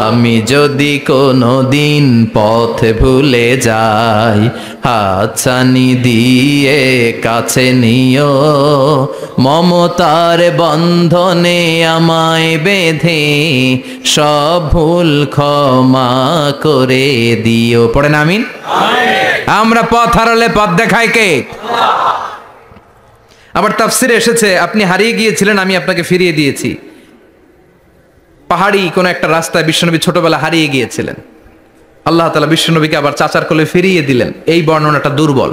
আমি যদি কোনোদিন পথ ভুলে যাই, হাতছানি দিয়ে কাছে নিও, মমতার বন্ধনে আমায় বেঁধে সব ভুল ক্ষমা করে দিও। পড়েন আমিন। আমরা পথ হারালে পথ দেখায় কে? আবার তাফসিরে এসেছে, আপনি হারিয়ে গিয়েছিলেন, আমি আপনাকে ফিরিয়ে দিয়েছি। পাহাড়ি কোন একটা রাস্তায় বিশ্বনবী ছোটবেলা হারিয়ে গিয়েছিলেন, আল্লাহ তাআলা বিশ্বনবীকে আবার চাচার কোলে ফিরিয়ে দিলেন। এই বর্ণনাটা দুর্বল।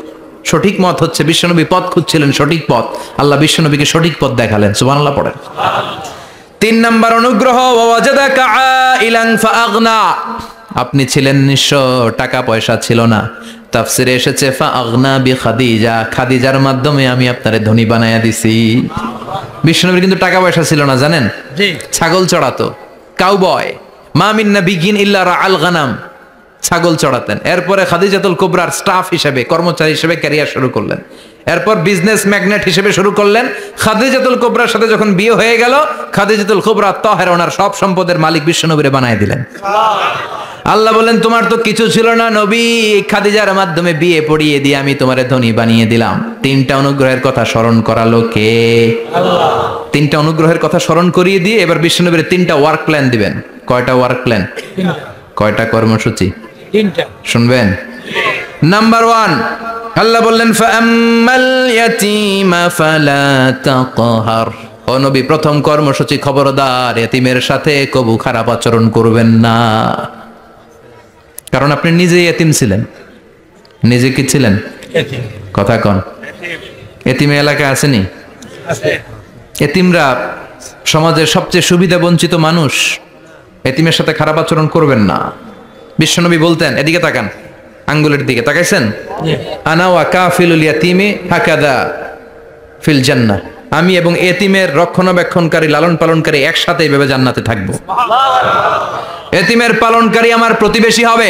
সঠিক মত হচ্ছে বিশ্বনবী পথ খুঁজছিলেন, সঠিক পথ, আল্লাহ বিশ্বনবীকে সঠিক পথ দেখালেন। সুবহানাল্লাহ পড়েন। 3 নাম্বার অনুগ্রহ, ওয়াজাদাকা আইলান ফাআগনা। আপনি ছিলেন নিঃস্ব, টাকা পয়সা ছিল না। তাফসিরে এসেছে ফাআগনা বিখাদিজা, খাদিজার মাধ্যমে আমি আপনারে ধনী বানায়া দিছি। বিশ্বনবীর কিন্তু টাকা পয়সা ছিল না, জানেন? জি। ছাগল চড়াতো, কাউবয়। মা মিন নাবিয়্যিন ইল্লা রাআল গানাম, ছাগল চড়াতেন। এরপরে খাদিজাতুল কুবরার স্টাফ হিসেবে, কর্মচারী হিসেবে ক্যারিয়ার শুরু করলেন। এরপর বিজনেস ম্যাগনেট হিসেবে শুরু করলেন। খাদিজাতুল কুবরার সাথে যখন বিয়ে হয়ে গেল, খাদিজাতুল কুবরা তাহেরা, ওনার সব সম্পদের মালিক বিশ্বনবীরে বানায় দিলেন। আল্লাহ বলেন, তোমার তো কিছু ছিল না নবী, খাদিজার মাধ্যমে বিয়ে পড়িয়ে দিয়ে আমি তোমারে ধনী বানিয়ে দিলাম। 3টা অনুগ্রহের কথা স্মরণ করালো কে? আল্লাহ। 3টা অনুগ্রহের কথা স্মরণ করিয়ে দিয়ে এবার বিশ্বনবীর 3টা ওয়ার্ক প্ল্যান দিবেন। কয়টা ওয়ার্ক প্ল্যান? 3টা। কয়টা কর্মসূচি? 3টা। শুনবেন। নাম্বার 1, আল্লাহ বললেন ফাআম্মাল ইয়াতীমা ফালা তাকহার। ও নবী, প্রথম কর্মসূচি, খবরদার এতিমের সাথে কবু খারাপ আচরণ করবেন না। কারণ আপনি নিজে এতিম ছিলেন। নিজে কি ছিলেন? এতিম। কথা কন। এতিম এলাকায় আসেনি? আছে। এতিমরা সমাজের সবচেয়ে সুবিধা বঞ্চিত মানুষ। এতিমের সাথে খারাপ আচরণ করবেন না। বিশ্বনবী বলতেন, এদিকে তাকান, আঙ্গুলের দিকে তাকাইছেন? আনা ওয়া কাফিলুল ইয়াতীমি হাকাদা ফিল জান্নাহ। আমি এবং এতিমের রক্ষণাবেক্ষণকারী, লালন পালনকারী একসাথে এইভাবে জান্নাতে থাকবো। এতিমের পালনকারী আমার প্রতিবেশী হবে,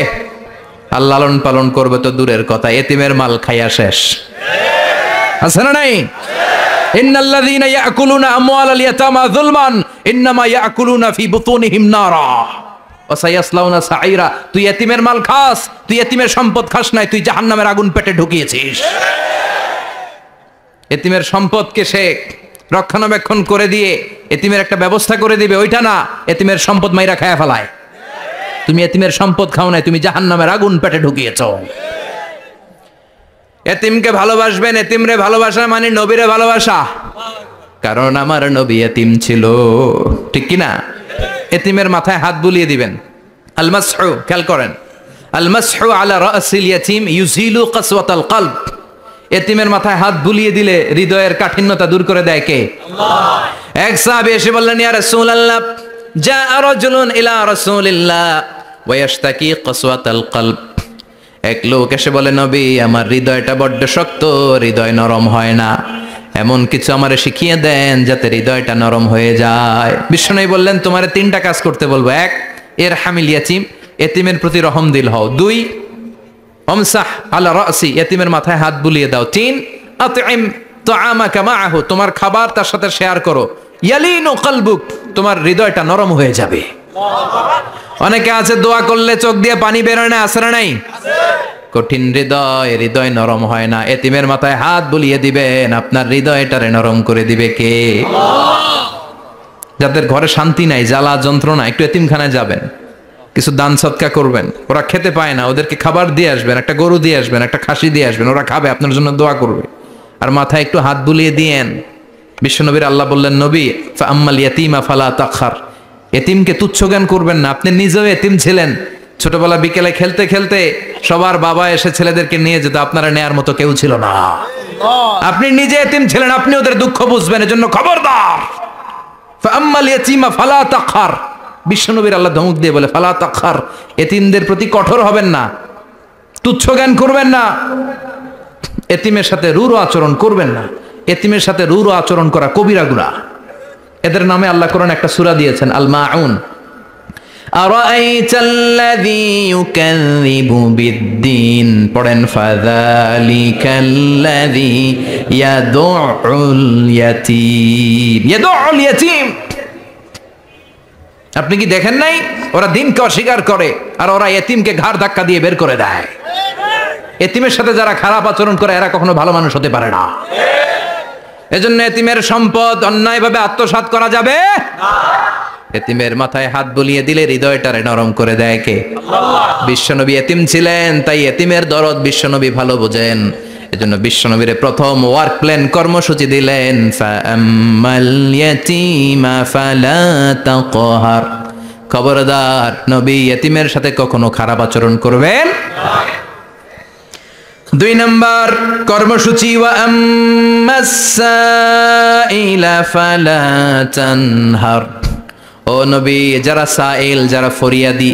আর লালন পালন করবে তো দূরের কথা, এতিমের মাল খাইয়া শেষ। আছে না নাই? ইন্নাল্লাযীনা ইয়াকুলুনা আমওয়ালাল ইয়াতামা যুলমান ইন্নামা ইয়াকুলুনা ফি বুতুনিহিম নারা ওয়া সায়াসলাউনা সাঈরা। তুই এতিমের মাল খাস, তুই এতিমের সম্পদ খাস নাই, তুই জাহান্নামের আগুন পেটে ঢুকিয়েছিস। এতিমের সম্পদকে সে রক্ষণাবেক্ষণ করে দিয়ে এতিমের একটা ব্যবস্থা করে দিবে, ওইটা না, এতিমের সম্পদ মাইরা খায়া ফেলায়। তুমি এতিমের সম্পদ খাও নাই, তুমি জাহান্নামের আগুন পেটে ঢুকিয়েছো। এতিমকে ভালোবাসবেন, এতিমরে ভালোবাসা মানে নবীরে ভালোবাসা। কারণ আমার নবী এতিম ছিল, ঠিক কি না? এতিমের মাথায় হাত বুলিয়ে দিবেন। আল মাসহু, খেয়াল করেন, আল মাসহু আলা রাসিল ইয়াতীম ইউজিলু কাসওয়াতাল কলব। এতিমের মাথায় হাত বুলিয়ে দিলে হৃদয়ের কাঠিন্যতা দূর করে দেয় কে? আল্লাহ। এক সাহাবী এসে বললেন, ইয়া রাসূলুল্লাহ, জাআ রাজুলুন ইলা রাসূলিল্লাহ ওয়া ইয়াশতাকি কাসওয়াতাল কলব। এক লোক এসে বলে, নবী, আমার হৃদয়টা বড্ড শক্ত, হৃদয় নরম হয় না, এমন কিছু আমারে শিখিয়ে দেন যাতে হৃদয়টা নরম হয়ে যায়। বিশ্বনবী বললেন, তোমারে 3টা কাজ করতে বলবো। 1, ইরহামিল ইয়াতীম, এতিমের প্রতি রহম দিল হও। 2, আমসাহ আলা রাসি, এতিমের মাথায় হাত বুলিয়ে দাও। 3, আতইম তাআমাকা মাআহু, তোমার খাবার তার সাথে শেয়ার করো। ইয়ালিনু কলবুক, তোমার হৃদয়টা নরম হয়ে যাবে। অনেকে আছে দোয়া করলে চোখ দিয়ে পানি বের হয় না, আছে না নাই? কঠিন হৃদয়, হৃদয় নরম হয় না। এতিমের মাথায় হাত বুলিয়ে দিবেন, আপনার হৃদয়টারে নরম করে দিবে কে? যাদের ঘরে শান্তি নাই, জ্বালা যন্ত্রণা, একটু এতিমখানায় যাবেন, কিছু দান সদকা করবেন। ওরা খেতে পায় না, ওদেরকে খাবার দিয়ে আসবেন, একটা গরু দিয়ে আসবেন, একটা খাসি দিয়ে আসবেন, ওরা খাবে, আপনার জন্য দোয়া করবে। আর মাথায় একটু হাত বুলিয়ে দিয়েন। বিশ্বনবীর আল্লাহ বললেন, নবী, ফাআম্মাল ইয়াতীমা ফালা তাকহার, এতিমকে তুচ্ছ জ্ঞান করবেন না। আপনি নিজেও এতিম ছিলেন। ছোটবেলা বিকেলে খেলতে খেলতে সবার বাবা এসে ছেলেদেরকে নিয়ে যেত, আপনারা নেয়ার মতো কেউ ছিল না। আপনি নিজে এতিম ছিলেন, আপনি ওদের দুঃখ বুঝবেন, এজন্য খবরদার। ফাআম্মাল ইয়াতীমা ফালা তাকহার, বিশ্বনবীর আল্লাহ ধমক দিয়ে বলে, ফালা তাকহার, এতিমদের প্রতি কঠোর হবেন না, তুচ্ছ জ্ঞান করবেন না, এতিমের সাথে রূঢ় আচরণ করবেন না। এতিমের সাথে রূঢ় আচরণ করা কবিরা গুনাহ। এদের নামে আল্লাহ কোরআন একটা সূরা দিয়েছেন, আল মাউন। আরাআইতাল্লাযী ইউকাযযিবু বিদ্দীন, পড়েন, ফাযালিকাল্লাযী ইয়াদুউল ইয়াতীম। ইয়াদুউল ইয়াতীম, আপনি কি দেখেন নাই ওরা দিনকে অস্বীকার করে আর ওরা এতিমকে ঘাড় ধাক্কা দিয়ে বের করে দেয়। এতিমের সাথে যারা খারাপ আচরণ করে এরা কখনো ভালো মানুষ হতে পারে না। এজন্য এতিমের সম্পদ অন্যায়ভাবে আত্মসাৎ করা যাবে না। এতিমের মাথায় হাত বুলিয়ে দিলে হৃদয়টারে নরম করে দেয় কে? আল্লাহ। বিশ্বনবী এতিম ছিলেন, তাই এতিমের দরদ বিশ্বনবী ভালো বোঝেন। এজন্য বিশ্বনবীর প্রথম ওয়ার্ক প্ল্যান কর্মসূচি দিলেন, ফাআম্মাল ইয়াতীমা ফালা তাকহার। খবরদার নবী এতিমের সাথে কখনো খারাপ আচরণ করবেন না। 2 নম্বর কর্মসূচি, ওয়া আম্মাস সাইলা ফালা তানহার। ও নবী, যারা সাইল, যারা ফরিয়াদি,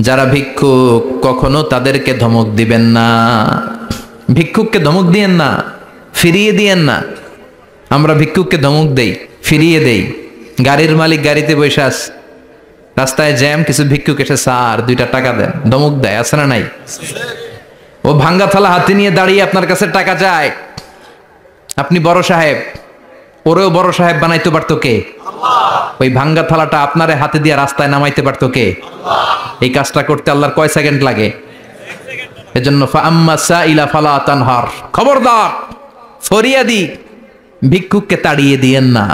যারা ভিক্ষুক, কখনো তাদেরকে ধমক দিবেন না। ভিক্ষুককে ধমক দিয়েন না, ফিরিয়ে দিয়েন না। আমরা ভিক্ষুককে ধমক দেই, ফিরিয়ে দেই। গাড়ির মালিক গাড়িতে বসে আছে, রাস্তায় জ্যাম, কিছু ভিক্ষুক এসে স্যার 2টা টাকা দেন, ধমক দেয়, আছে না নাই? ও ভাঙ্গা থালা হাতে নিয়ে দাঁড়িয়ে আপনার কাছে টাকা চায়। আপনি বড় সাহেব, ওরেও বড় সাহেব বানাইতে পারতো কে? আল্লাহ। ওই ভাঙ্গা থালাটা আপনারে হাতে দিয়ে রাস্তায় নামাইতে পারতো কে? আল্লাহ। এই কাজটা করতে আল্লাহর কয় সেকেন্ড লাগে? এজন্য ফাআম্মা সাইলা ফালা তানহার। খবরদার ফরিয়াদি ভিক্ষুককে তাড়িয়ে দিয়েন না,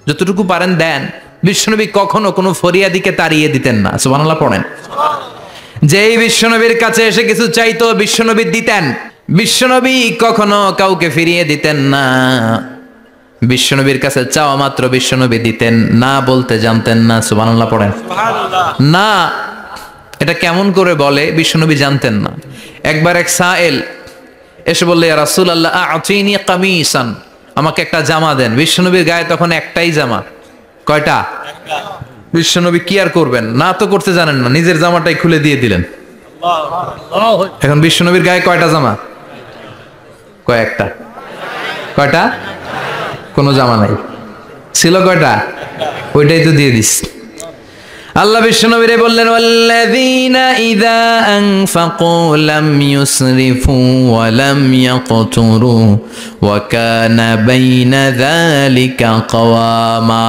যতটুকু পারেন দেন। বিশ্বনবী কখনো কোনো ফরিয়াদিকে তাড়িয়ে দিতেন না। সুবহানাল্লাহ পড়েন। যেই বিশ্বনবীর কাছে এসে কিছু চাইতো বিশ্বনবী দিতেন। বিশ্বনবী কখনো কাউকে ফিরিয়ে দিতেন না। বিশ্বনবীর কাছে চাওয়া মাত্র বিশ্বনবী দিতেন, না বলতে জানতেন না। সুবহানাল্লাহ পড়েন। না, এটা কেমন করে বলে বিশ্বনবী জানতেন না। একবার এক সাইল এসে বললে, ইয়া রাসূলুল্লাহ আ'তিনি কামিসান, আমাকে একটা জামা দেন। বিশ্বনবীর গায়ে তখন একটাই জামা। কয়টা? বিশ্বনবী কি আর করবেন, না তো করতে জানেন না, নিজের জামাটাই খুলে দিয়ে দিলেন। এখন বিশ্বনবীর গায়ে কয়টা জামা? কয়েকটা। কয়টা? কোনো জামা নাই, ছিল কয়টা? ওইটাই তো দিয়ে দিস। আল্লাহ বিশ্বনবীরে বললেন, ওয়াল্লাযীনা ইযা আনফাকু লাম ইউসরিফু ওয়া লাম ইয়াকতুরু ওয়া কানা বাইনা যালিকা কাওয়ামা।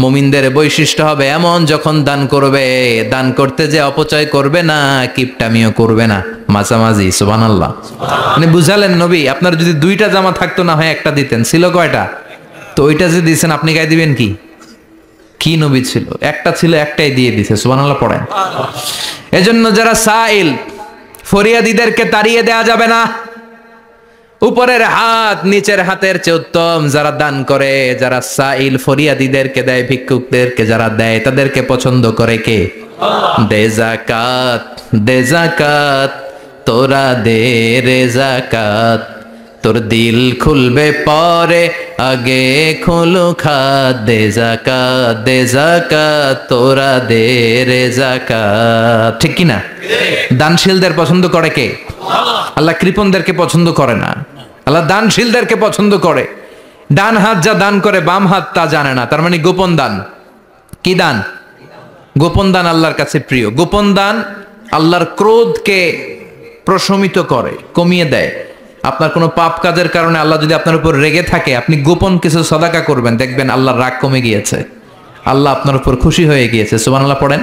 মুমিনদের বৈশিষ্ট্য হবে এমন, যখন দান করবে, দান করতে যে অপচয় করবে না, কিপটামিও করবে না, মাঝামাঝি। সুবহানাল্লাহ। মানে বুঝালেন নবী, আপনার যদি 2টা জামা থাকতো না হয় একটা দিতেন, ছিল কয়টা? তো ওইটা যে দিয়েছেন আপনি গায়ে দিবেন কি? কি নবী ছিল? একটা ছিল, একটাই দিয়ে দিছে। সুবহানাল্লাহ পড়েন। এজন্য যারা সাইল, ফরিয়াদিদেরকে তাড়িয়ে দেয়া যাবে না। উপরের হাত নিচের হাতের চেয়ে উত্তম। যারা দান করে, যারা সাইল ফরিয়াদিদেরকে দেয়, ভিক্ষুকদেরকে যারা দেয়, তাদেরকে পছন্দ করে কে? দে যাকাত, দে যাকাত, তোরা দে রে যাকাত, তোর দিল খুলবে পরে, আগে খুলু খাত। দে যাকাত, দে যাকাত, তোরা দে রে যাকাত। ঠিক কি না? দানশীলদের পছন্দ করে কে? আল্লাহ কৃপণদেরকে পছন্দ করে না। আল্লাহ দানশীলদেরকে পছন্দ করে। ডান হাত যা দান করে, বাম হাত তা জানে না। তার মানে গোপন দান। কি দান? গোপন দান আল্লাহর কাছে প্রিয়। গোপন দান আল্লাহর ক্রোধকে প্রশমিত করে, কমিয়ে দেয়। আপনার কোনো পাপ কাজের কারণে আল্লাহ যদি আপনার উপর রেগে থাকে, আপনি গোপন কিছু সদাকা করবেন, দেখবেন আল্লাহর রাগ কমে গিয়েছে, আল্লাহ আপনার উপর খুশি হয়ে গিয়েছে। সুবহানাল্লাহ পড়েন।